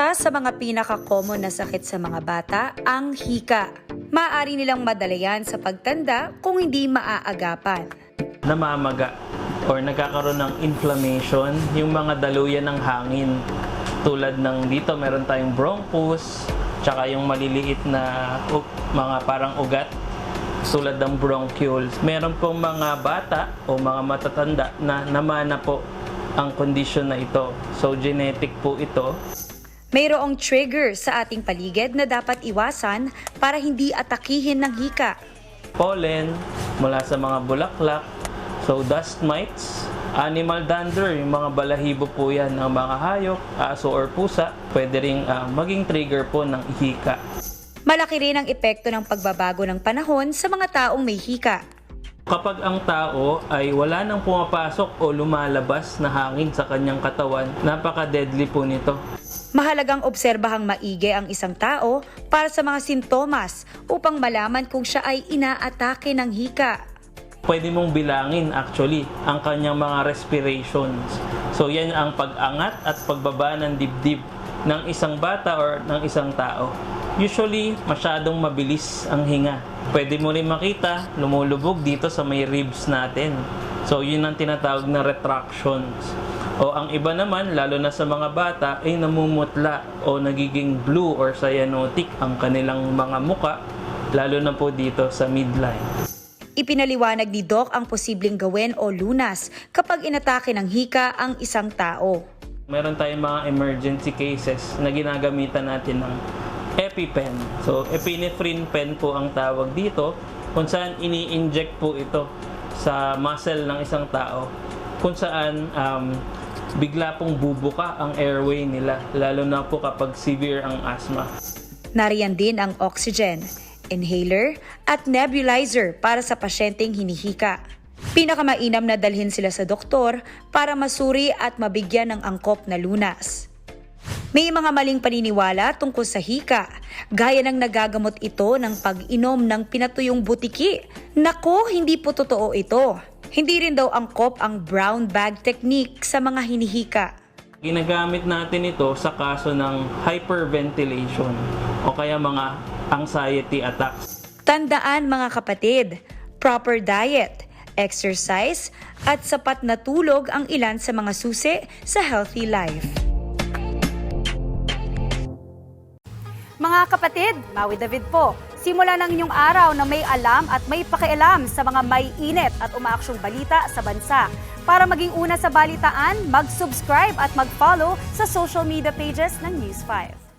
Isa sa mga pinaka-common na sakit sa mga bata, ang hika. Maaari nilang madalayan sa pagtanda kung hindi maaagapan. Namamaga or nagkakaroon ng inflammation yung mga daluyan ng hangin. Tulad ng dito meron tayong bronchus, tsaka yung maliliit na mga parang ugat tulad ng bronchioles. Meron pong mga bata o mga matatanda na namana po ang kondisyon na ito. So genetic po ito. Mayroong trigger sa ating paligid na dapat iwasan para hindi atakihin ng hika. Pollen mula sa mga bulaklak, so dust mites, animal dander, yung mga balahibo po yan ng mga hayop, aso or pusa, pwede ring maging trigger po ng hika. Malaki rin ang epekto ng pagbabago ng panahon sa mga taong may hika. Kapag ang tao ay wala nang pumapasok o lumalabas na hangin sa kanyang katawan, napaka-deadly po nito. Mahalagang obserbahang maigi ang isang tao para sa mga sintomas upang malaman kung siya ay inaatake ng hika. Pwede mong bilangin actually ang kanyang mga respirations. So yan ang pag-angat at pagbaba ng dibdib ng isang bata or ng isang tao. Usually, masyadong mabilis ang hinga. Pwede mo rin makita, lumulubog dito sa may ribs natin. So yun ang tinatawag na retractions. O ang iba naman, lalo na sa mga bata, ay namumutla o nagiging blue or cyanotic ang kanilang mga muka, lalo na po dito sa midline. Ipinaliwanag ni Doc ang posibleng gawin o lunas kapag inatake ng hika ang isang tao. Meron tayong mga emergency cases na ginagamitan natin ng EpiPen. So, epinephrine pen po ang tawag dito, kung saan ini-inject po ito sa muscle ng isang tao, kung saan bigla pong bubuka ang airway nila, lalo na po kapag severe ang asthma. Nariyan din ang oxygen, inhaler at nebulizer para sa pasyenteng hinihika. Pinakamainam na dalhin sila sa doktor para masuri at mabigyan ng angkop na lunas. May mga maling paniniwala tungkol sa hika, gaya ng nagagamot ito ng pag-inom ng pinatuyong butiki. Nako, hindi po totoo ito. Hindi rin daw angkop ang brown bag technique sa mga hinihika. Ginagamit natin ito sa kaso ng hyperventilation o kaya mga anxiety attacks. Tandaan mga kapatid, proper diet, exercise at sapat na tulog ang ilan sa mga susi sa healthy life. Mga kapatid, Maui David po. Simula ng inyong araw na may alam at may pakialam sa mga may init at umaaksyong balita sa bansa. Para maging una sa balitaan, mag-subscribe at mag-follow sa social media pages ng News 5.